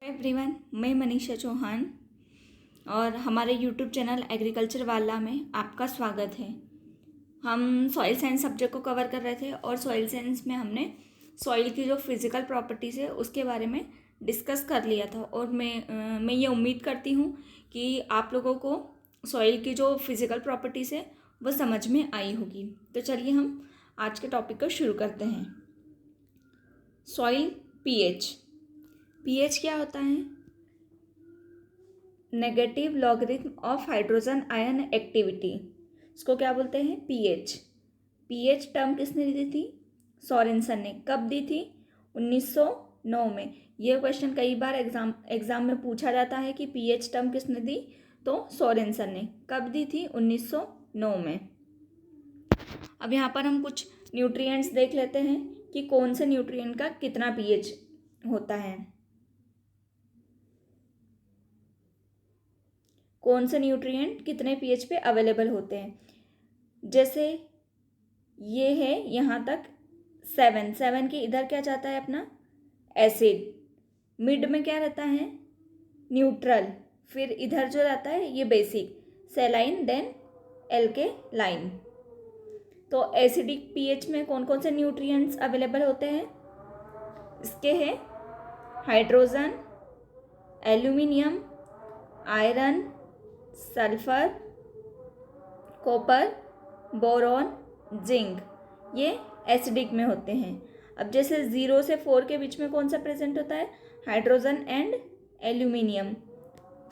Everyone, मैं मनीषा चौहान और हमारे यूट्यूब चैनल एग्रीकल्चर वाला में आपका स्वागत है। हम सॉइल साइंस सब्जेक्ट को कवर कर रहे थे और सॉइल साइंस में हमने सॉइल की जो फिज़िकल प्रॉपर्टीज़ है उसके बारे में डिस्कस कर लिया था और मैं ये उम्मीद करती हूँ कि आप लोगों को सॉइल की जो फिज़िकल प्रॉपर्टीज़ है वो समझ में आई होगी। तो चलिए हम आज के टॉपिक को शुरू करते हैं। Soil pH. पीएच क्या होता है? Negative logarithm of hydrogen ion activity. इसको क्या बोलते हैं? पीएच। पीएच टर्म किसने दी थी? सोरेनसन ने। कब दी थी? 1909 में। ये क्वेश्चन कई बार एग्जाम में पूछा जाता है कि पीएच टर्म किसने दी, तो सोरेनसन ने। कब दी थी? 1909 में। अब यहाँ पर हम कुछ न्यूट्रिएंट्स देख लेते हैं कि कौन से न्यूट्रिएंट का कितना पीएच होता है। कौन से न्यूट्रिएंट कितने पीएच पे अवेलेबल होते हैं। जैसे ये है यहाँ तक 7 के इधर क्या जाता है अपना? एसिड। मिड में क्या रहता है? न्यूट्रल। फिर इधर जो रहता है ये बेसिक, सेलाइन, देन एल्केलाइन। तो एसिडिक पीएच में कौन कौन से न्यूट्रिएंट्स अवेलेबल होते हैं? इसके हैं hydrogen, aluminium, iron, sulphur, copper, boron, zinc. ये एसिडिक में होते हैं। अब जैसे 0 से 4 के बीच में कौन सा प्रेजेंट होता है? Hydrogen and aluminium.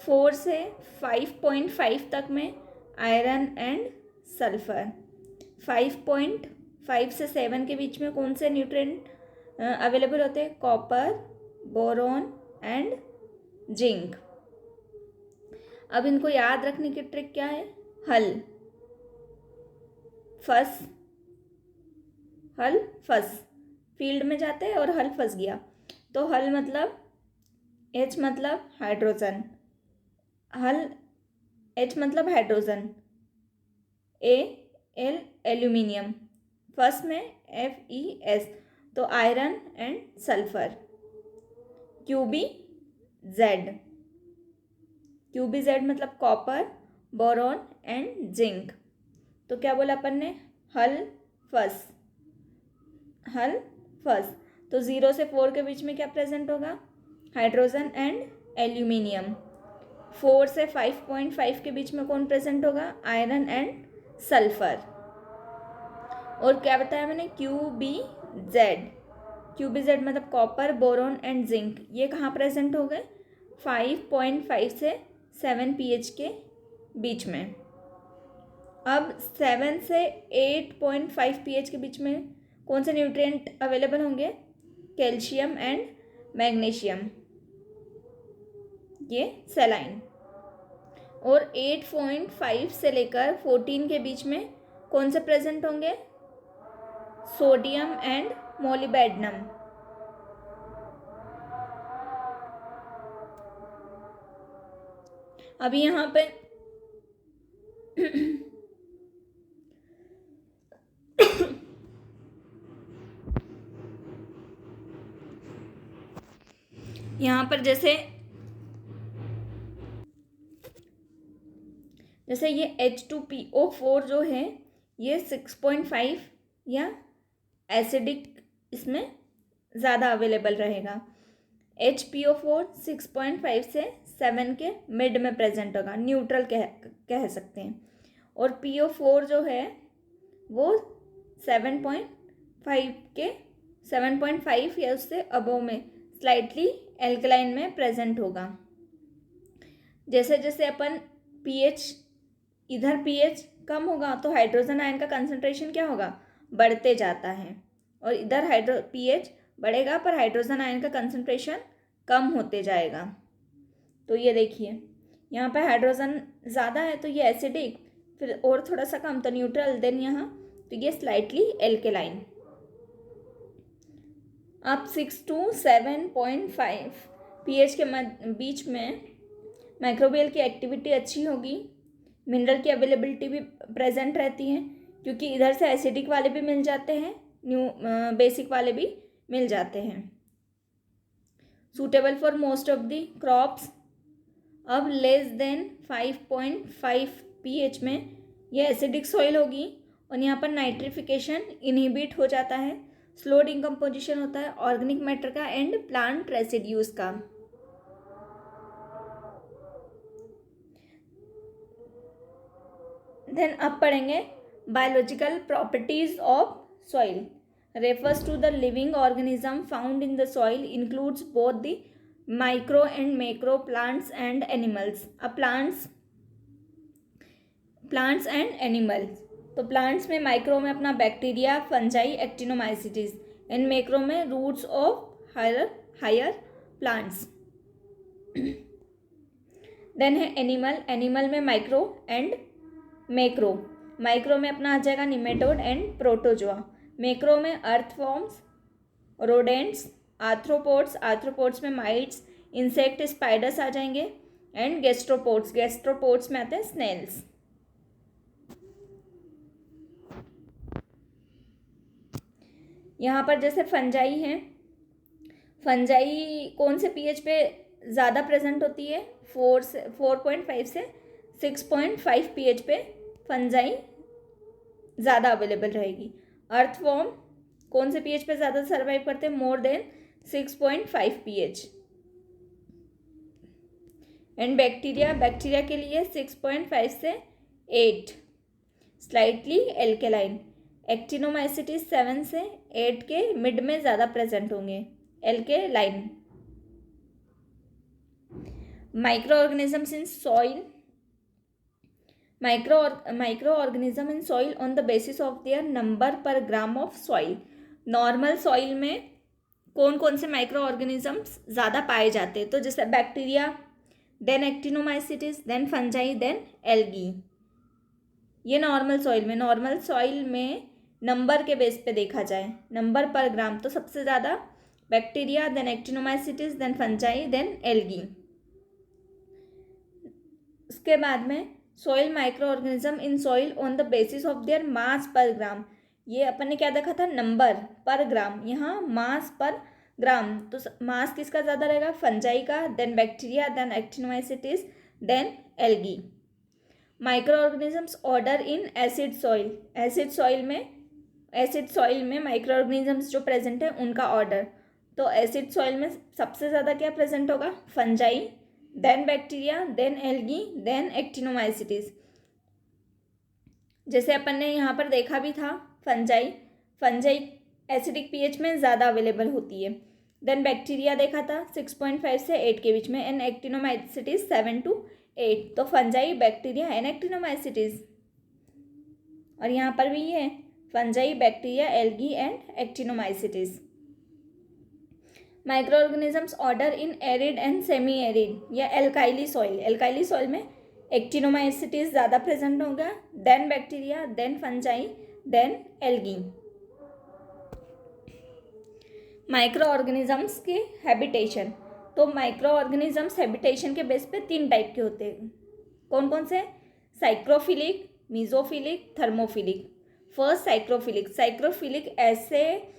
4 से 5.5 तक में आयरन एंड सल्फर। 5.5 से 7 के बीच में कौन से न्यूट्रिएंट अवेलेबल होते हैं? Copper, boron and zinc. अब इनको याद रखने की ट्रिक क्या है? हल फस। फील्ड में जाते हैं और हल फंस गया, तो हल मतलब H मतलब हाइड्रोजन, H मतलब हाइड्रोजन, Al एल्यूमिनियम, फर्स्ट में Fe, तो आयरन एंड सल्फर। QBZ मतलब कॉपर, बोरॉन एंड जिंक। तो क्या बोला अपन ने? हल फस। तो 0 से 4 के बीच में क्या प्रेजेंट होगा? Hydrogen and aluminium. 4 से 5.5 के बीच में कौन प्रेजेंट होगा? Iron and sulphur. और क्या बताया मैंने? QBZ मतलब कॉपर, बोरॉन एंड जिंक। ये कहाँ प्रेजेंट हो गए? 5.5 से 7 pH के बीच में। अब 7 से 8.5 pH के बीच में कौन से न्यूट्रिएंट अवेलेबल होंगे? कैल्शियम एंड मैग्नीशियम, ये सेलाइन। और 8.5 से लेकर 14 के बीच में कौन से प्रेजेंट होंगे? Sodium and molybdenum. अभी यहाँ पे यहाँ पर जैसे ये H2PO4 जो है ये 6.5 या एसिडिक इसमें ज़्यादा अवेलेबल रहेगा। HPO4 6.5 से 7 के मिड में प्रेजेंट होगा, न्यूट्रल कह सकते हैं। और PO4 जो है वो 7.5 या उससे अबव में स्लाइटली एल्कलाइन में प्रेजेंट होगा। जैसे जैसे अपन पीएच, इधर पीएच कम होगा तो हाइड्रोजन आयन का कंसंट्रेशन क्या होगा? बढ़ते जाता है। और इधर पीएच बढ़ेगा पर हाइड्रोजन आयन का कंसंट्रेशन कम होते जाएगा। तो ये देखिए यहाँ पे हाइड्रोजन ज़्यादा है तो ये एसिडिक, फिर और थोड़ा सा कम तो न्यूट्रल, देन यहाँ तो ये स्लाइटली एल्केलाइन। अब 6 to 7.5 pH के बीच में माइक्रोबियल की एक्टिविटी अच्छी होगी, मिनरल की अवेलेबिलिटी भी प्रेजेंट रहती है क्योंकि इधर से एसिडिक वाले भी मिल जाते हैं, बेसिक वाले भी मिल जाते हैं। Suitable for most of the crops. अब लेस देन 5.5 pH में ये एसिडिक सॉइल होगी और यहाँ पर नाइट्रिफिकेशन इनहिबिट हो जाता है, स्लो डिकम्पोजिशन होता है ऑर्गेनिक मैटर का एंड प्लांट रेसिड्यूज का। देन अब पढ़ेंगे biological properties of soil. Refers to the living organism found in the soil, includes both the micro and macro plants and animals. अब प्लांट्स एंड एनिमल्स, तो plants में micro में अपना bacteria, fungi, actinomycetes, and macro में roots of higher plants. Then है animal, animal में micro and macro. Micro में अपना आ जाएगा निमेटोड एंड प्रोटोजोआ। मैक्रो में अर्थवॉर्म्स, रोडेंट्स, आर्थ्रोपोड्स, आर्थ्रोपोड्स में माइट्स, इंसेक्ट, स्पाइडर्स आ जाएंगे, एंड गैस्ट्रोपोड्स, गैस्ट्रोपोड्स में आते हैं स्नेल्स। यहाँ पर जैसे फंजाई हैं, फंजाई कौन से पीएच पे ज़्यादा प्रेजेंट होती है? 4.5 से 6.5 पीएच पे फंजाई ज़्यादा अवेलेबल रहेगी। अर्थवॉर्म कौन से पीएच पे ज़्यादा सर्वाइव करते हैं? More than 6.5 pH. And bacteria, bacteria के लिए 6.5 से 8, स्लाइटली एल्केलाइन। एक्टिनोमाइसिटीज 7 से 8 के मिड में ज़्यादा प्रेजेंट होंगे, alkaline. Micro organisms in soil, micro organism in soil on the basis of their number पर gram of soil. Normal soil में कौन कौन से माइक्रो ऑर्गेनिजम्स ज़्यादा पाए जाते हैं? तो जैसे bacteria, then actinomycetes, then fungi, then algae. ये नॉर्मल सॉइल में नंबर के बेस पे देखा जाए, नंबर पर ग्राम, तो सबसे ज़्यादा bacteria, then actinomycetes, then fungi, then algae. उसके बाद में soil micro organism in soil on the basis of their mass पर ग्राम। ये अपन ने क्या देखा था? नंबर पर ग्राम, यहाँ मास पर ग्राम। तो मास किसका ज़्यादा रहेगा? फंजाई का, then bacteria, then actinomycetes, then algae. Micro organisms order in acid soil, acid soil में माइक्रो ऑर्गेनिजम्स जो प्रेजेंट है उनका ऑर्डर। तो एसिड सॉइल में सबसे ज़्यादा क्या प्रेजेंट होगा? Fungi, then bacteria, then algae, then actinomycetes. जैसे अपन ने यहाँ पर देखा भी था, फंजाई एसिडिक पीएच में ज़्यादा अवेलेबल होती है। देन बैक्टीरिया देखा था 6.5 से 8 के बीच में, एंड एक्टिनोमाइसिटीज 7 to 8। तो फंजाई, बैक्टीरिया एंड एक्टिनोमाइसिटीज। और यहाँ पर भी ये है fungi, bacteria, algae and actinomycetes. Micro organisms order in arid and semi arid या एल्काइली सॉइल। एल्काइली सॉइल में एक्टिनोमाइसिटीज ज़्यादा प्रेजेंट होगा, then bacteria, then fungi, then algae. Micro organisms के हैबिटेशन, तो माइक्रो ऑर्गेनिजम्स हैबिटेशन के base पे 3 type के होते हैं। कौन कौन से? साइक्रोफिलिक, मीजोफिलिक, थर्मोफिलिक। फर्स्ट साइक्रोफिलिक ऐसे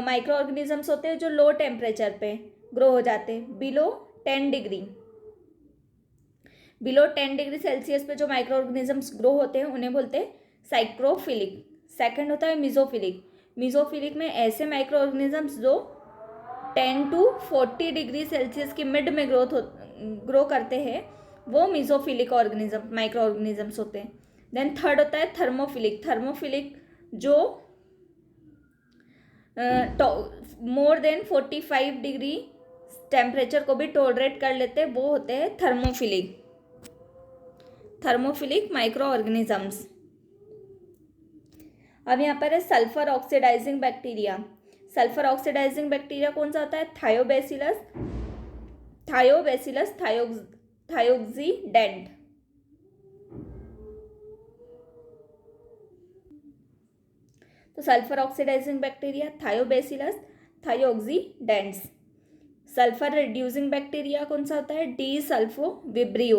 माइक्रो ऑर्गेनिजम्स होते हैं जो लो टेम्परेचर पे ग्रो हो जाते हैं, बिलो 10 डिग्री सेल्सियस पे जो माइक्रो ऑर्गेनिजम्स ग्रो होते हैं उन्हें बोलते हैं साइक्रोफिलिक। सेकंड होता है मीजोफिलिक में ऐसे माइक्रो ऑर्गेनिजम्स जो 10 to 40 डिग्री सेल्सियस की मिड में ग्रो करते हैं, वो मीजोफिलिक माइक्रो ऑर्गेनिजम्स होते हैं। देन थर्ड होता है थर्मोफिलिक जो मोर देन 45 डिग्री टेम्परेचर को भी टॉलरेट कर लेते हैं, वो होते हैं थर्मोफिलिक माइक्रो ऑर्गेनिजम्स। अब यहाँ पर है सल्फर ऑक्सीडाइजिंग बैक्टीरिया। कौन सा होता है? Thiobacillus thiooxidant. तो sulphur oxidising bacteria Thiobacillus thiooxidants. Sulphur reducing bacteria कौन सा होता है? Desulfovibrio.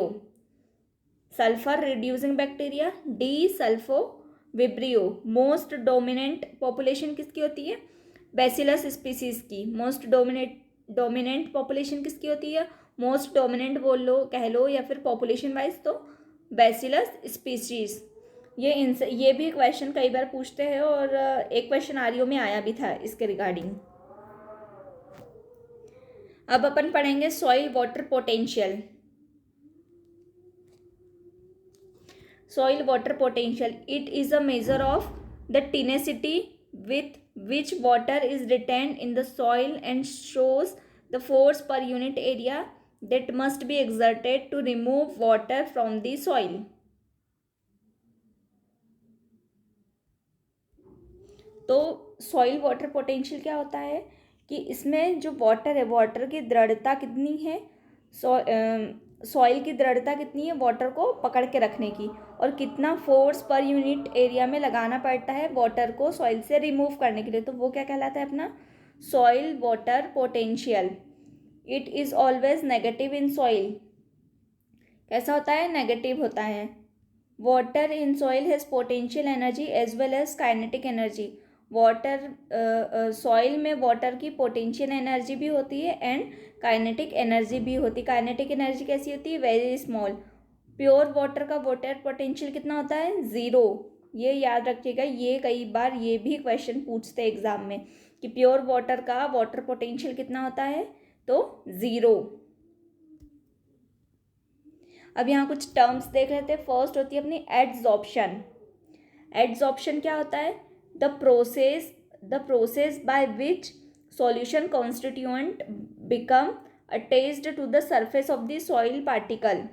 Most dominant population किसकी होती है? बैसिलस स्पीसीज की। मोस्ट डोमिनेंट पॉपुलेशन किसकी होती है, मोस्ट डोमिनेंट बोल लो, कह लो, या फिर पॉपुलेशन वाइज तो बैसिलस स्पीशीज। ये भी क्वेश्चन कई बार पूछते हैं और एक क्वेश्चन आरयू में आया भी था इसके रिगार्डिंग। अब अपन पढ़ेंगे soil water potential. Soil water potential, it is a measure of the tenacity with which water is retained in the soil and shows the force per unit area that must be exerted to remove water from the soil. तो soil water potential क्या होता है कि इसमें जो water है, water की दृढ़ता कितनी है, सॉइल की दृढ़ता कितनी है वाटर को पकड़ के रखने की, और कितना फोर्स पर यूनिट एरिया में लगाना पड़ता है वाटर को सॉइल से रिमूव करने के लिए, तो वो क्या कहलाता है अपना soil water potential. It is always negative in soil. कैसा होता है, नेगेटिव होता है। Water in soil has potential energy as well as kinetic energy. Water soil में वाटर की पोटेंशियल एनर्जी भी होती है एंड काइनेटिक एनर्जी भी होती है। काइनेटिक एनर्जी कैसी होती है, वेरी स्मॉल। प्योर वाटर का वाटर पोटेंशियल कितना होता है, ज़ीरो। ये याद रखिएगा, ये कई बार ये भी क्वेश्चन पूछते हैं एग्जाम में कि प्योर वाटर का वाटर पोटेंशियल कितना होता है, तो ज़ीरो। अब यहाँ कुछ टर्म्स देख लेते हैं। फर्स्ट होती है अपनी एड्सॉर्प्शन। एड्सॉर्प्शन क्या होता है, the process by which solution constituent become attached to the surface of the soil particle.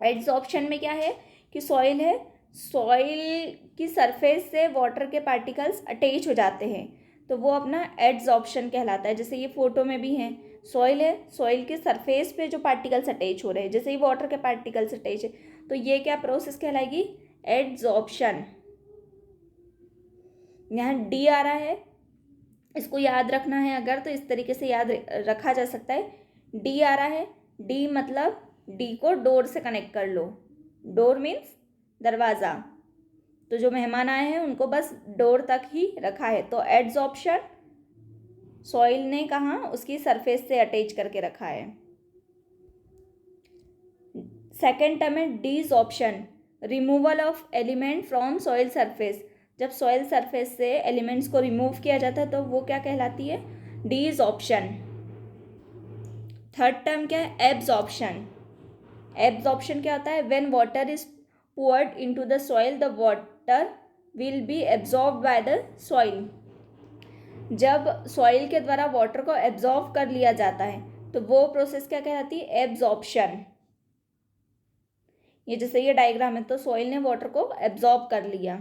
Adsorption में क्या है कि सॉइल है, सॉइल की सरफेस से वाटर के पार्टिकल्स अटैच हो जाते हैं, तो वो अपना एड्सॉर्प्शन कहलाता है। जैसे ये फोटो में भी है, सॉइल है, सॉइल के सरफेस पे जो पार्टिकल्स अटैच हो रहे हैं, जैसे ही वाटर के पार्टिकल्स अटैच है, तो ये क्या प्रोसेस कहलाएगी, एड्सॉर्प्शन। यहाँ डी आ रहा है, इसको याद रखना है अगर, तो इस तरीके से याद रखा जा सकता है। डी आ रहा है, डी मतलब डी को डोर से कनेक्ट कर लो। डोर मीन्स दरवाज़ा, तो जो मेहमान आए हैं उनको बस डोर तक ही रखा है, तो एड्सॉर्प्शन सॉइल ने कहा उसकी सरफेस से अटैच करके रखा है। सेकेंड टर्म है desorption, removal of element from soil surface. जब सॉइल सरफेस से एलिमेंट्स को रिमूव किया जाता है तो वो क्या कहलाती है, डिसऑर्प्शन। थर्ड टर्म क्या है, एब्जॉर्प्शन। एब्जॉर्प्शन क्या होता है, when water is poured into the soil the water will be absorbed by the soil। जब सॉइल के द्वारा वाटर को एब्जॉर्ब कर लिया जाता है तो वो प्रोसेस क्या कहलाती है, एब्जॉर्प्शन। ये जैसे ये डायग्राम है, तो सॉइल ने वाटर को एब्जॉर्ब कर लिया।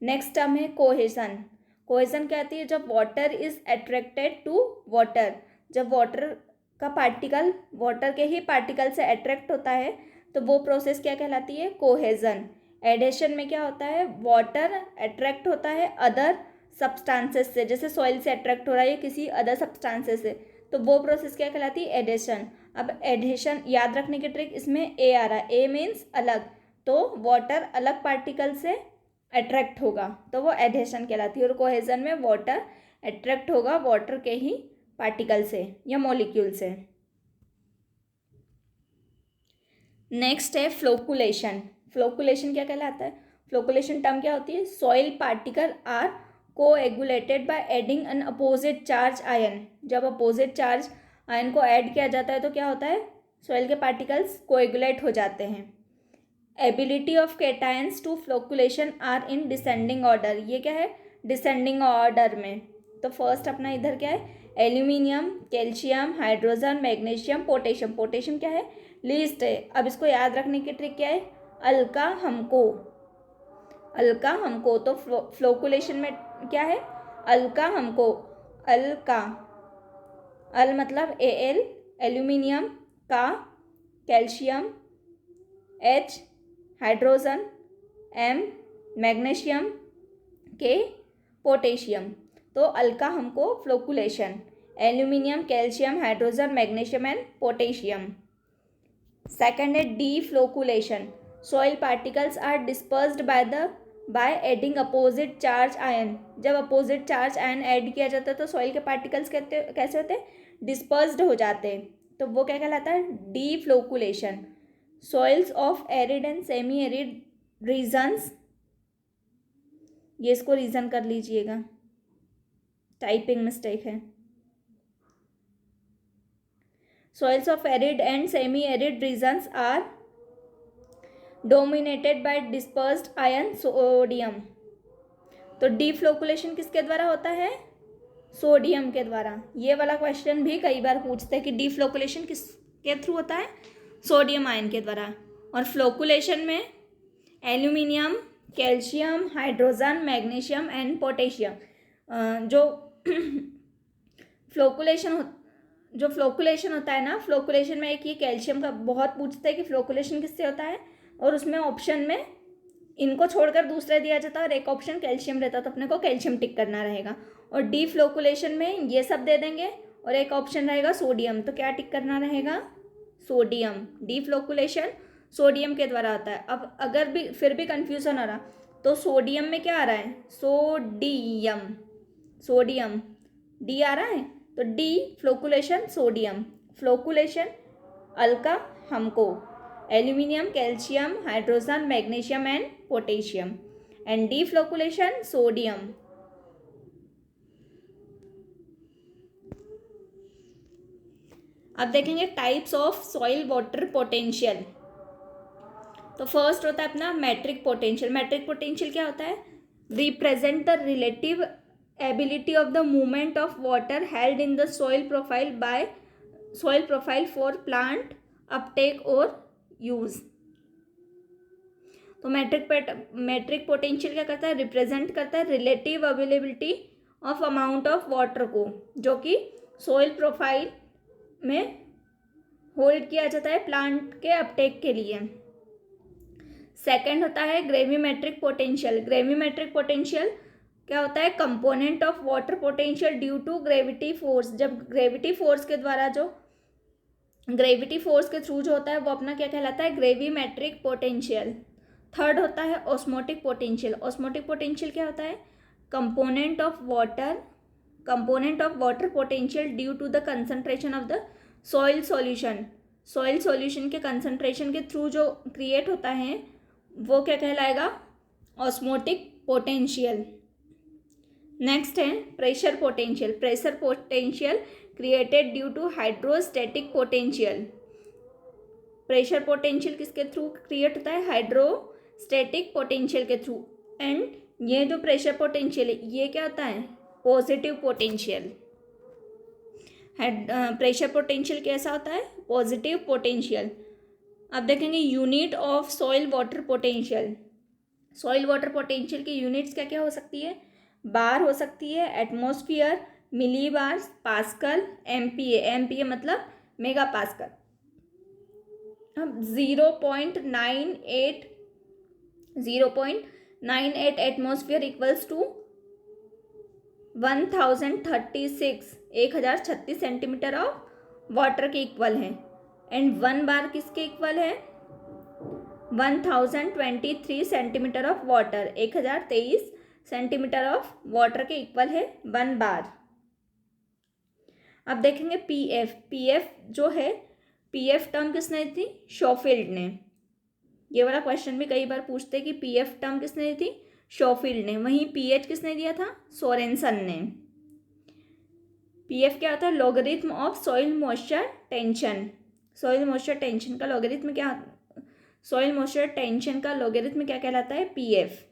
नेक्स्ट टर्म है कोहेजन। कोहेजन क्या आती है, जब water is attracted to water, जब वाटर का पार्टिकल वाटर के ही पार्टिकल से अट्रैक्ट होता है तो वो प्रोसेस क्या कहलाती है, कोहेजन। एडेशन में क्या होता है, वाटर अट्रैक्ट होता है अदर सब्सटेंसेस से, जैसे सॉइल से अट्रैक्ट हो रहा है किसी अदर सब्सटेंसेस से, तो वो प्रोसेस क्या कहलाती है, एडेशन। अब एडेशन याद रखने की ट्रिक, इसमें ए आ रहा है, ए मीन्स अलग, तो वाटर अलग पार्टिकल से अट्रैक्ट होगा तो वो एडेशन कहलाती है, और कोहेजन में वाटर अट्रैक्ट होगा वाटर के ही पार्टिकल से या मॉलिक्यूल से। नेक्स्ट है फ्लोकुलेशन। फ्लोकुलेशन क्या कहलाता है, फ्लोकुलेशन टर्म क्या होती है, soil particle are coagulated by adding an opposite charge ion. जब अपोजिट चार्ज आयन को ऐड किया जाता है तो क्या होता है, सॉइल के पार्टिकल्स कोएगुलेट हो जाते हैं। Ability of cations to flocculation are in descending order. ये क्या है, डिसेंडिंग ऑर्डर में। तो फर्स्ट अपना इधर क्या है, aluminium, calcium, hydrogen, magnesium, potassium. Potassium क्या है, लीस्ट है। अब इसको याद रखने की ट्रिक क्या है, अल्का हमको, अल्का हमको। तो फ्लोकुलेशन में क्या है, अल्का हमको, अल्का, अल मतलब A L, aluminium, Ca calcium, H hydrogen, M magnesium, K potassium. तो अल्का हमको flocculation, aluminium, calcium, hydrogen, magnesium and potassium. Second है deflocculation, soil particles are dispersed by adding opposite charge ion. जब opposite charge ion add किया जाता है तो soil के particles कैसे होते हैं, डिस्पर्स्ड हो जाते हैं, तो वो क्या कहलाता है, deflocculation. Soils of arid and semi arid regions, ये इसको रीजन कर लीजिएगा, टाइपिंग मिस्टेक है। Soils of arid and semi-arid regions are dominated by dispersed ion sodium। तो डीफ्लोकुलेशन किसके द्वारा होता है, सोडियम के द्वारा। ये वाला क्वेश्चन भी कई बार पूछते हैं कि डीफ्लोकुलेशन किसके थ्रू होता है, सोडियम आयन के द्वारा। और फ्लोकुलेशन में aluminium, calcium, hydrogen, magnesium and potassium. जो फ्लोकुलेशन होता है ना, फ्लोकुलेशन में एक ये कैल्शियम का बहुत पूछते हैं कि फ्लोकुलेशन किससे होता है, और उसमें ऑप्शन में इनको छोड़कर दूसरा दिया जाता है और एक ऑप्शन कैल्शियम रहता है, तो अपने को कैल्शियम टिक करना रहेगा। और डीफ्लोकुलेशन में ये सब दे देंगे और एक ऑप्शन रहेगा सोडियम, तो क्या टिक करना रहेगा, सोडियम। डीफ्लोकुलेशन सोडियम के द्वारा होता है। अब अगर भी फिर भी कन्फ्यूजन हो रहा तो सोडियम में क्या आ रहा है, सोडियम डी आ रहा है, तो deflocculation sodium, flocculation Alka हमको aluminium, calcium, hydrogen, magnesium and potassium, and deflocculation sodium. अब देखेंगे types of soil water potential. तो फर्स्ट होता है अपना मैट्रिक पोटेंशियल। मैट्रिक पोटेंशियल क्या होता है, represent the relative ability of the movement of water held in the soil profile for plant uptake or use। तो मैट्रिक पोटेंशियल क्या करता है, रिप्रेजेंट करता है relative availability of amount of water को, जो कि सोइल प्रोफाइल में होल्ड किया जाता है प्लांट के अपटेक के लिए। सेकंड होता है ग्रेविमेट्रिक पोटेंशियल। ग्रेविमेट्रिक पोटेंशियल क्या होता है, component of water potential due to gravity force. जब ग्रेविटी फोर्स के थ्रू जो होता है वो अपना क्या कहलाता है, ग्रेविमेट्रिक पोटेंशियल। थर्ड होता है ऑस्मोटिक पोटेंशियल। ऑस्मोटिक पोटेंशियल क्या होता है, component of water potential due to the concentration of the soil solution. Soil solution के कंसंट्रेशन के थ्रू जो क्रिएट होता है वो क्या कहलाएगा, ऑस्मोटिक पोटेंशियल। नेक्स्ट है pressure potential. Pressure potential created due to hydrostatic potential. Pressure potential किसके थ्रू क्रिएट होता है, हाइड्रोस्टैटिक पोटेंशियल के थ्रू। एंड ये जो प्रेशर पोटेंशियल है ये क्या होता है, पॉजिटिव पोटेंशियल। प्रेशर पोटेंशियल कैसा होता है, पॉजिटिव पोटेंशियल। अब देखेंगे unit of soil water potential. Soil water potential की यूनिट्स क्या क्या हो सकती है, बार हो सकती है, atmosphere, millibar, pascal, MPA. MPA मतलब मेगा पास्कल। अब 0.98 atmosphere equals to 1036 centimetre of water के इक्वल है। एंड 1 बार किसके इक्वल है, 1023 centimetre of water. 1023 centimetre of water के इक्वल है 1 बार। अब देखेंगे पीएफ। पीएफ जो है, पीएफ टर्म किसने दी थी, शॉफील्ड ने। ये वाला क्वेश्चन भी कई बार पूछते हैं कि पीएफ टर्म किसने दी थी, शॉफील्ड ने। वहीं पीएच किसने दिया था, सोरेनसन ने। पीएफ क्या होता है, logarithm of soil moisture tension. Soil moisture tension का लॉगरिथम क्या, सॉइल मॉइस्चर टेंशन का लॉगरिथम क्या कहलाता है, पीएफ।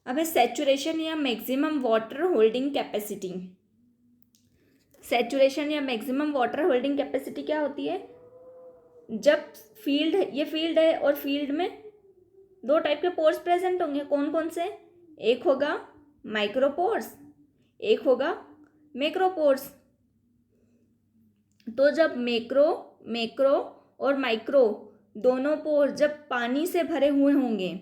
अब है सैचुरेशन या maximum water holding capacity. Saturation या मैक्सिमम वाटर होल्डिंग कैपेसिटी क्या होती है, जब फील्ड, ये फील्ड है और फील्ड में 2 टाइप के पोर्स प्रेजेंट होंगे। कौन कौन से, एक होगा माइक्रोपोर्स, एक होगा मैक्रोपोर्स। तो जब मैक्रो और माइक्रो दोनों पोर जब पानी से भरे हुए होंगे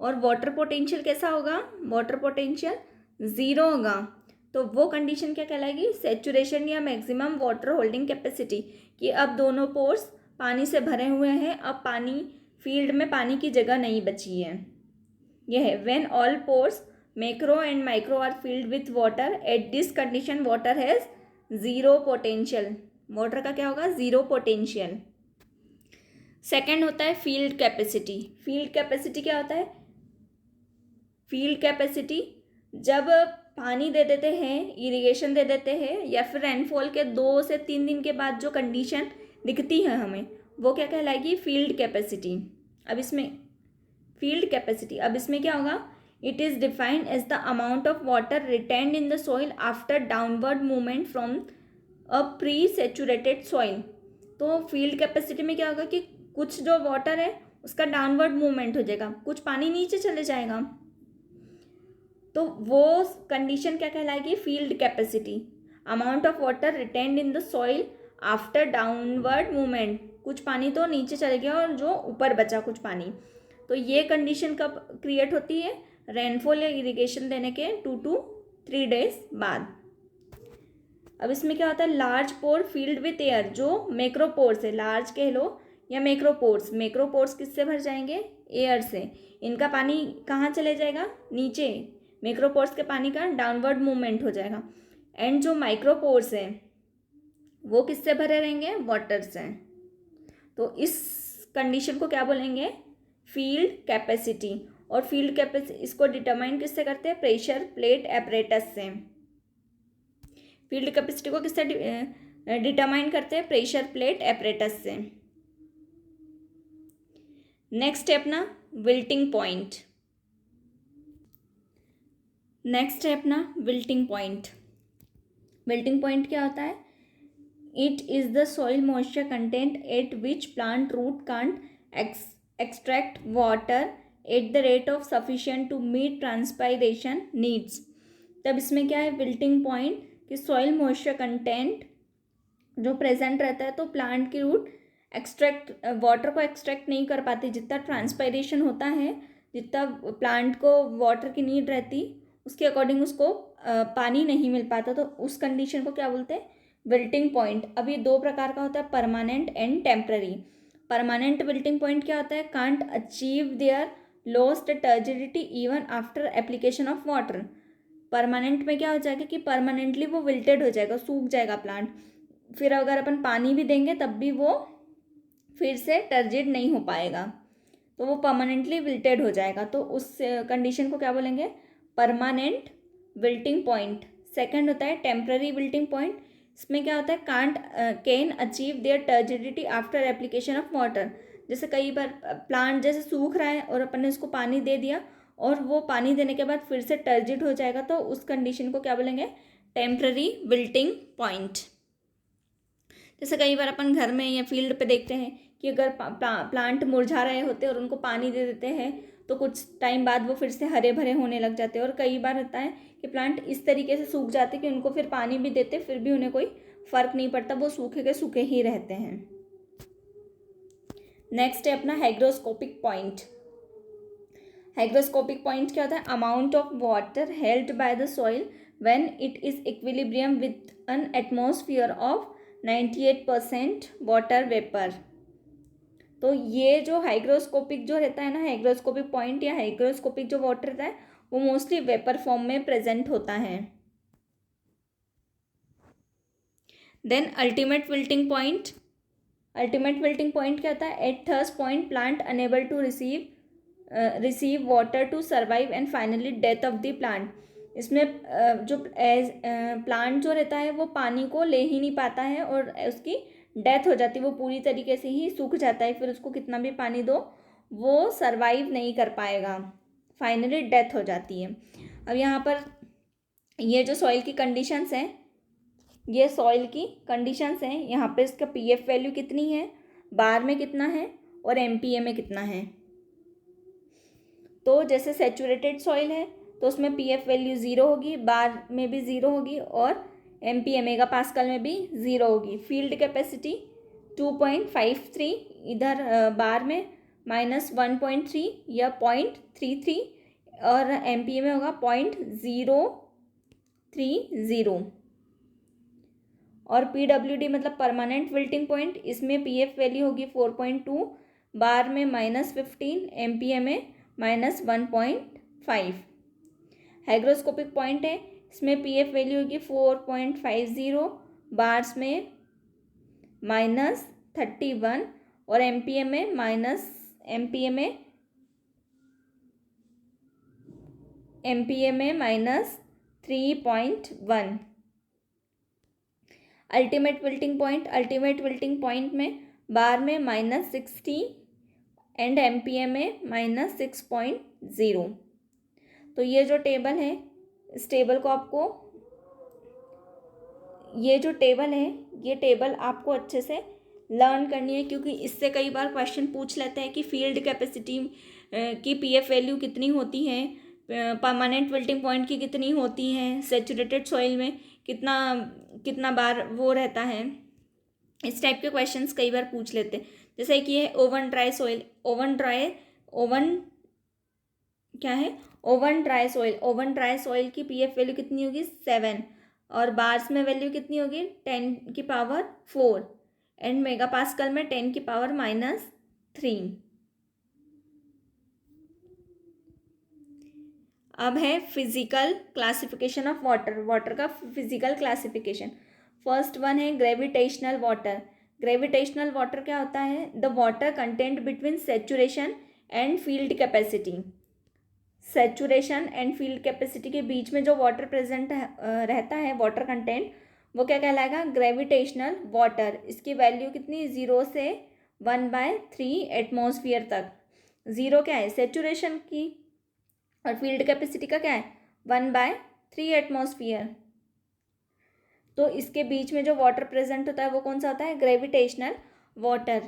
और वाटर पोटेंशियल कैसा होगा, वाटर पोटेंशियल 0 होगा, तो वो कंडीशन क्या कहलाएगी, सैचुरेशन या मैक्सिमम वाटर होल्डिंग कैपेसिटी। कि अब दोनों पोर्स पानी से भरे हुए हैं, अब पानी फील्ड में पानी की जगह नहीं बची है। यह है when all pores macro and micro are filled with water, at this condition water has zero potential. Water का क्या होगा? Zero potential. सेकेंड होता है फील्ड कैपेसिटी। फील्ड कैपेसिटी क्या होता है? फील्ड कैपेसिटी जब पानी दे देते हैं, इरिगेशन दे देते हैं, या फिर रेनफॉल के 2 से 3 दिन के बाद जो कंडीशन दिखती है हमें, वो क्या कहलाएगी? Field capacity. अब इसमें फील्ड कैपेसिटी, अब इसमें क्या होगा? It is defined as the amount of water retained in the soil after downward movement from a pre saturated soil. तो फील्ड कैपेसिटी में क्या होगा कि कुछ जो वाटर है उसका डाउनवर्ड मूवमेंट हो जाएगा, कुछ पानी नीचे चले जाएगा, तो वो कंडीशन क्या कहलाएगी? Field capacity. Amount of water retained in the soil after downward movement, कुछ पानी तो नीचे चले गया और जो ऊपर बचा कुछ पानी, तो ये कंडीशन कब क्रिएट होती है? रेनफॉल या इरिगेशन देने के 2 to 3 डेज बाद। अब इसमें क्या होता है? Large pore filled with air, जो मैक्रोपोर्स है, लार्ज कह लो या मैक्रोपोर्स। मैक्रोपोर्स किससे भर जाएंगे? एयर से। इनका पानी कहाँ चले जाएगा? नीचे। मैक्रोपोर्स के पानी का डाउनवर्ड मूवमेंट हो जाएगा। एंड जो माइक्रोपोर्स है वो किससे भरे रहेंगे? वाटर से। तो इस कंडीशन को क्या बोलेंगे? Field capacity. और फील्ड कैपेसिटी इसको डिटरमाइन किससे करते हैं? प्रेशर प्लेट एपरेटस से। फील्ड कैपेसिटी को किससे डिटरमाइन करते हैं? प्रेशर प्लेट एपरेटस से। नेक्स्ट है अपना विल्टिंग पॉइंट। नेक्स्ट है अपना विल्टिंग पॉइंट। विल्टिंग पॉइंट क्या होता है? It is the soil moisture content at which plant root can't extract water at the rate of sufficient to meet transpiration needs. तब इसमें क्या है? विल्टिंग पॉइंट कि सॉइल मॉइस्चर कंटेंट जो present रहता है, तो प्लांट की रूट वाटर को एक्सट्रैक्ट नहीं कर पाती। जितना ट्रांसपायरेशन होता है, जितना प्लांट को वाटर की नीड रहती, उसके अकॉर्डिंग उसको पानी नहीं मिल पाता, तो उस कंडीशन को क्या बोलते हैं? Wilting point. अब ये 2 प्रकार का होता है, permanent and temporary. Permanent wilting point क्या होता है? Can't achieve their lost turgidity even after application of water. Permanent में क्या हो जाएगा कि परमानेंटली वो विल्टेड हो जाएगा, सूख जाएगा प्लांट। फिर अगर अपन पानी भी देंगे तब भी वो फिर से टर्जिड नहीं हो पाएगा, तो वो परमानेंटली विल्टेड हो जाएगा। तो उस कंडीशन को क्या बोलेंगे? Permanent wilting point. सेकंड होता है टेम्पररी विल्टिंग पॉइंट। इसमें क्या होता है? Can't can achieve their turgidity after application of water. जैसे कई बार प्लांट जैसे सूख रहा है और अपन ने उसको पानी दे दिया और वो पानी देने के बाद फिर से टर्जिड हो जाएगा, तो उस कंडीशन को क्या बोलेंगे? Temporary wilting point. जैसे कई बार अपन घर में या फील्ड पे देखते हैं कि अगर प्लांट मुरझा रहे होते हैं और उनको पानी दे देते हैं, तो कुछ टाइम बाद वो फिर से हरे भरे होने लग जाते हैं। और कई बार होता है कि प्लांट इस तरीके से सूख जाते हैं कि उनको फिर पानी भी देते फिर भी उन्हें कोई फ़र्क नहीं पड़ता, वो सूखे के सूखे ही रहते हैं। नेक्स्ट है अपना हाइग्रोस्कोपिक पॉइंट। हाइग्रोस्कोपिक पॉइंट क्या होता है? Amount of water held by the soil when it is equilibrium with an atmosphere of 98% water vapour. तो ये जो हाइग्रोस्कोपिक जो रहता है ना, हाइग्रोस्कोपिक पॉइंट या हाइग्रोस्कोपिक जो वाटर रहता है, वो मोस्टली वेपर फॉर्म में प्रेजेंट होता है। Then ultimate wilting point. Ultimate wilting point क्या होता है? At thirst point plant unable to receive water to survive and finally death of the plant. इसमें जो प्लांट जो रहता है वो पानी को ले ही नहीं पाता है और उसकी डेथ हो जाती है, वो पूरी तरीके से ही सूख जाता है। फिर उसको कितना भी पानी दो वो सर्वाइव नहीं कर पाएगा, फाइनली डेथ हो जाती है। अब यहाँ पर ये जो सॉइल की कंडीशंस हैं, ये सॉइल की कंडीशंस हैं। यहाँ पे इसका पीएफ वैल्यू कितनी है, बार में कितना है और एमपीए में कितना है। तो जैसे सेचुरेटेड सॉइल है तो उसमें पीएफ वैल्यू 0 होगी, बार में भी 0 होगी और एमपीए मेगा पास्कल में भी 0 होगी। फील्ड कैपेसिटी 2.53 इधर बार में -1.3 या 0.33 और एमपीए में होगा 0.030। और पीडब्ल्यूडी मतलब परमानेंट विल्टिंग पॉइंट, इसमें पीएफ वैल्यू होगी 4.2, बार में -15, MPa में -1.5। हाइग्रोस्कोपिक पॉइंट है, इसमें पीएफ वैल्यू होगी 4.50, बार्स में -31 और MPa में -3.1। अल्टीमेट विल्टिंग पॉइंट में बार में -60 एंड MPa में -6.0। तो ये जो टेबल है, इस टेबल को आपको, ये जो टेबल है, ये टेबल आपको अच्छे से लर्न करनी है, क्योंकि इससे कई बार क्वेश्चन पूछ लेते हैं कि फील्ड कैपेसिटी की पीएफ वैल्यू कितनी होती है, परमानेंट विल्टिंग पॉइंट की कितनी होती है, सैचुरेटेड सॉइल में कितना बार वो रहता है। इस टाइप के क्वेश्चंस कई बार पूछ लेते हैं। जैसे कि ये oven dry soil, oven dry soil की पीएफ वैल्यू कितनी होगी 7, और बार्स में वैल्यू कितनी होगी 10⁴, एंड मेगापास्कल में 10⁻⁻3। अब है फिजिकल क्लासिफिकेशन ऑफ वाटर का फिजिकल क्लासिफिकेशन। फर्स्ट वन है ग्रेविटेशनल वाटर। ग्रेविटेशनल वाटर क्या होता है? The water content between saturation and field capacity. Saturation and field capacity के बीच में जो वाटर प्रेजेंट रहता है, वाटर कंटेंट, वो क्या कहलाएगा? Gravitational water. इसकी वैल्यू कितनी? 0 से 1/3 एटमॉस्फेयर तक। 0 क्या है? सैचुरेशन की, और फील्ड कैपेसिटी का क्या है? 1/3 एटमॉस्फेयर। तो इसके बीच में जो वाटर प्रेजेंट होता है वो कौन सा होता है? Gravitational water.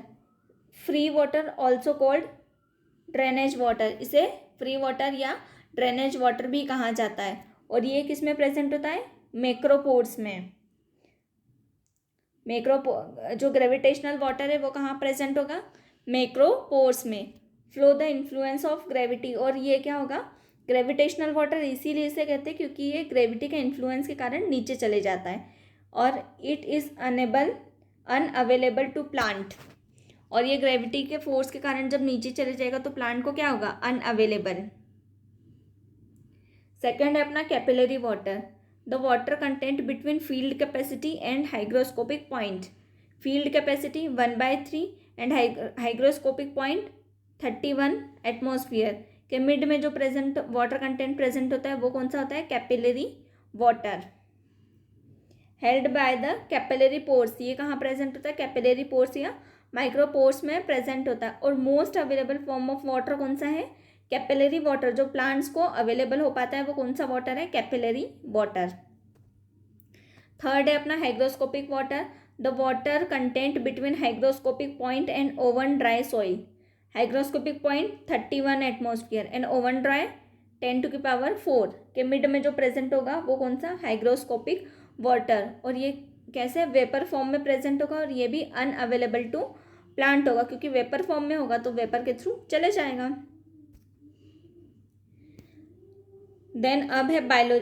Free water also called drainage water. इसे फ्री वाटर या ड्रेनेज वाटर भी कहा जाता है। और ये किस में प्रेजेंट होता है? मैक्रोपोर्स में। जो ग्रेविटेशनल वाटर है वो कहाँ प्रेजेंट होगा? मैक्रोपोर्स में। Flow the influence of gravity. और ये क्या होगा? ग्रेविटेशनल वाटर इसीलिए इसे कहते हैं क्योंकि ये ग्रेविटी के इन्फ्लुएंस के कारण नीचे चले जाता है, और it is unavailable to plant. और ये ग्रेविटी के फोर्स के कारण जब नीचे चले जाएगा तो प्लांट को क्या होगा? अनअवेलेबल। सेकंड है अपना capillary water. The water content between field capacity and hygroscopic point. Field capacity 1/3 and hygroscopic point 31 atmosphere के मिड में जो प्रेजेंट वाटर कंटेंट प्रेजेंट होता है वो कौन सा होता है? Capillary water. Held by the capillary pores. ये कहाँ प्रेजेंट होता है? कैपिलरी पोर्स या माइक्रोपोर्स में प्रेजेंट होता है। और most available form of water कौन सा है? Capillary water. जो प्लांट्स को अवेलेबल हो पाता है वो कौन सा वाटर है? Capillary water. थर्ड है अपना hygroscopic water. The water content between hygroscopic point and oven dry soil. Hygroscopic point 31 atmosphere and oven dry 10⁴ के मिड में जो प्रेजेंट होगा वो कौन सा? Hygroscopic water. और ये कैसे? वेपर फॉर्म में प्रेजेंट होगा, और ये भी अनअवेलेबल टू प्लांट होगा, क्योंकि वेपर फॉर्म में होगा तो वेपर के थ्रू चले जाएगा। देन अब है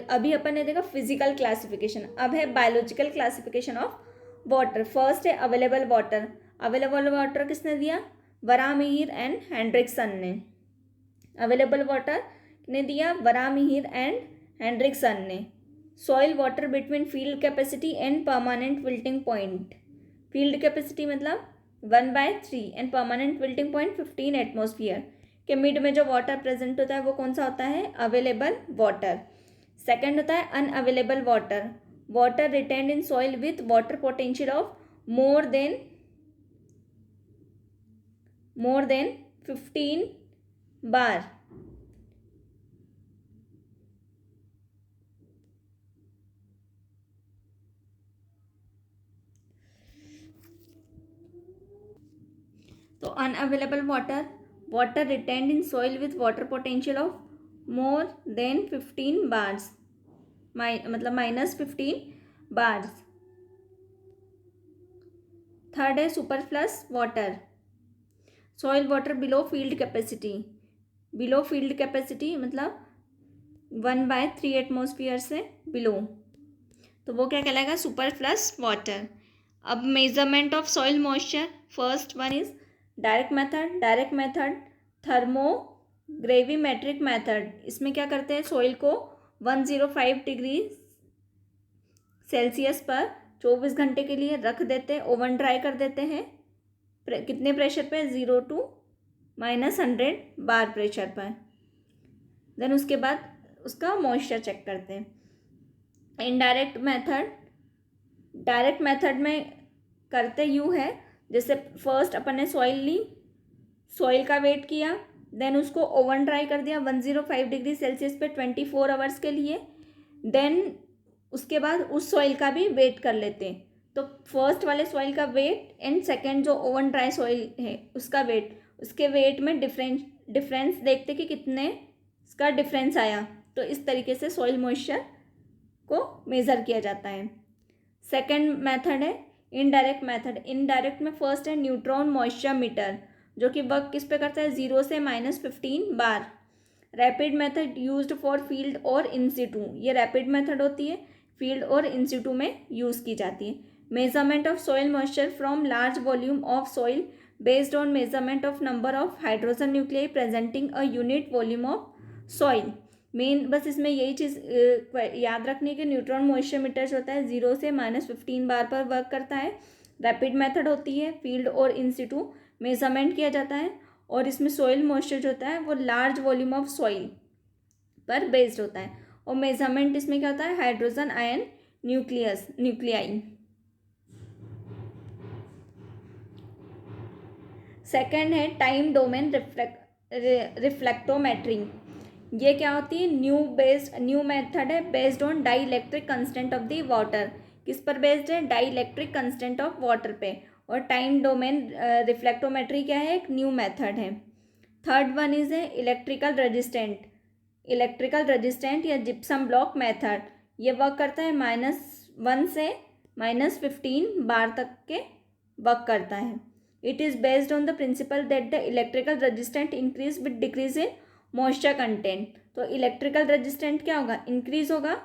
अभी अपन ने देखा फिजिकल क्लासिफिकेशन, अब है biological classification of water. First है अवेलेबल वाटर। अवेलेबल वाटर किसने दिया? वराहमिहिर एंड हेंड्रिक्सन ने। अवेलेबल वाटर ने दिया वराहमिहिर एंड हेंड्रिक्सन ने। Soil water between field capacity and permanent wilting point. Field capacity मतलब 1/3 and permanent wilting point 15 atmosphere के मिड में जो वाटर प्रेजेंट होता है वो कौन सा होता है? Available water. सेकंड होता है unavailable water. Water retained in soil with water potential of more than 15 bar. तो unavailable water retained in soil with water potential of more than 15 bars, मतलब -15 बार्स। थर्ड है superfluous water. Soil water below field capacity. Below field capacity मतलब 1/3 atmosphere से below, तो वो क्या कहलाएगा? Superfluous water. अब measurement of soil moisture. First one is direct method thermogravimetric method, इसमें क्या करते हैं, सॉइल को 105 डिग्री सेल्सियस पर 24 घंटे के लिए रख देते हैं, ओवन ड्राई कर देते हैं। कितने प्रेशर पे, 0 to -100 बार प्रेशर पर। देन उसके बाद उसका मॉइस्चर चेक करते हैं। इनडायरेक्ट मेथड में करते यूँ है, जैसे फर्स्ट अपन ने सॉइल ली, सॉइल का वेट किया, देन उसको ओवन ड्राई कर दिया 105 डिग्री सेल्सियस पे 24 आवर्स के लिए। देन उसके बाद उस सॉइल का भी वेट कर लेते हैं। तो फर्स्ट वाले सॉइल का वेट एंड सेकेंड जो ओवन ड्राई सॉइल है उसका वेट, उसके वेट में डिफरेंस देखते कि कितने इसका डिफरेंस आया। तो इस तरीके से सॉइल मॉइस्चर को मेज़र किया जाता है। सेकेंड मेथड है इनडायरेक्ट मेथड। इनडायरेक्ट में फर्स्ट है न्यूट्रॉन मॉइस्चर मीटर, जो कि वर्क किस पे करता है, 0 से -15 bar. Rapid method used for field और इंसिटू, ये रैपिड मेथड होती है, फील्ड और इंसिटू में यूज़ की जाती है। Measurement of soil moisture from large volume of soil based on measurement of number of hydrogen nuclei presenting a unit volume of soil. Main bus इसमें यही चीज़ याद रखनी है कि न्यूट्रॉन मॉइस्चर मीटर जो होता है 0 से -15 बार पर वर्क करता है। रैपिड मेथड होती है, फील्ड और इंसिटू मेजरमेंट किया जाता है, और इसमें सॉइल मॉइस्चर जो होता है वो लार्ज वॉल्यूम ऑफ सॉइल पर बेस्ड होता है। और मेजरमेंट इसमें क्या होता है, हाइड्रोजन आयन न्यूक्लियाई। सेकेंड है टाइम डोमेन रिफ्लेक्टोमेट्री। ये क्या होती है, न्यू मेथड है based on dielectric constant of the water. किस पर बेस्ड है, dielectric constant of water पे। और टाइम डोमेन रिफ्लेक्टोमेट्री क्या है, एक न्यू मेथड है। थर्ड वन इज है इलेक्ट्रिकल रेजिस्टेंट या जिप्सम ब्लॉक मेथड। ये वर्क करता है -1 से -15 बार तक के वर्क करता है। It is based on the principal that the electrical resistant increase with decrease in moisture content. तो इलेक्ट्रिकल रेजिस्टेंट क्या होगा, इंक्रीज होगा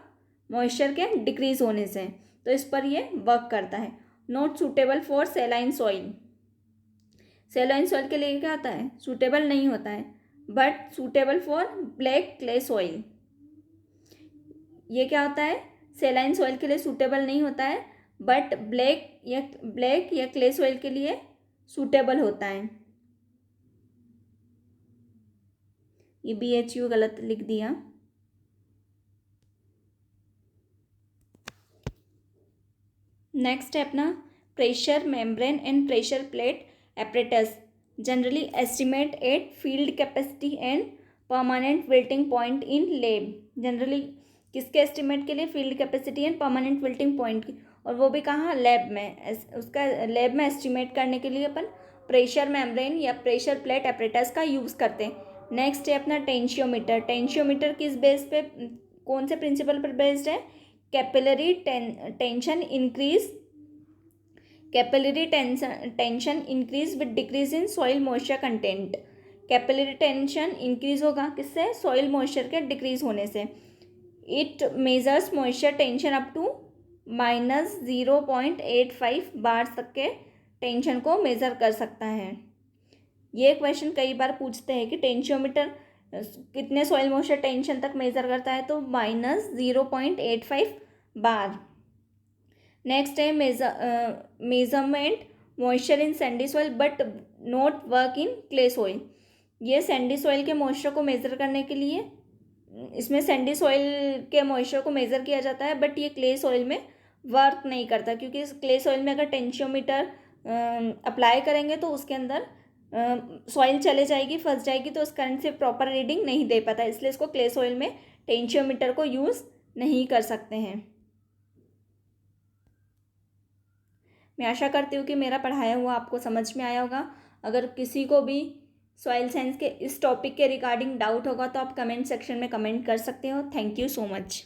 मॉइस्चर के डिक्रीज होने से, तो इस पर ये वर्क करता है। Not suitable for saline soil. Saline soil के लिए क्या होता है, सूटेबल नहीं होता है, but suitable for black clay soil. ये क्या होता है, सेलाइन सॉइल के लिए सूटेबल नहीं होता है, बट ब्लैक या क्ले सॉइल के लिए सूटेबल होता है। ये BHU गलत लिख दिया। नेक्स्ट है अपना pressure membrane and pressure plate apparatus generally estimate at field capacity and permanent wilting point in lab। Generally किसके एस्टिमेट के लिए, field capacity and permanent wilting point की, और वो भी कहाँ, लैब में। उसका लैब में एस्टिमेट करने के लिए अपन प्रेशर मेम्ब्रेन या प्रेशर प्लेट apparatus का यूज़ करते हैं। नेक्स्ट है अपना टेंशियोमीटर। टेंशियोमीटर किस बेस पे, कौन से प्रिंसिपल पर बेस्ड है, capillary tension increase with decrease in soil moisture content. Capillary tension increase होगा किससे, सॉइल मॉइस्चर के डिक्रीज होने से। It measures moisture tension up to -0.85 bar तक के टेंशन को मेज़र कर सकता है। ये क्वेश्चन कई बार पूछते हैं कि टेंशियोमीटर कितने सॉइल मॉइस्चर टेंशन तक मेज़र करता है, तो -0.85 बार। नेक्स्ट है measurement moisture in Sandy soil but not work in clay soil. ये सैंडी सॉइल के मॉइस्चर को मेज़र करने के लिए, इसमें सैंडी सॉइल के मॉइस्चर को मेज़र किया जाता है, बट ये क्ले सॉइल में वर्क नहीं करता, क्योंकि इस क्ले सॉइल में अगर टेंशियोमीटर अप्लाई करेंगे तो उसके अंदर सॉइल चले जाएगी, फंस जाएगी, तो उस करंट से प्रॉपर रीडिंग नहीं दे पाता, इसलिए इसको क्ले सॉइल में टेंशियोमीटर को यूज़ नहीं कर सकते हैं। मैं आशा करती हूँ कि मेरा पढ़ाया हुआ आपको समझ में आया होगा। अगर किसी को भी सॉइल साइंस के इस टॉपिक के रिगार्डिंग डाउट होगा तो आप कमेंट सेक्शन में कमेंट कर सकते हो। Thank you so much.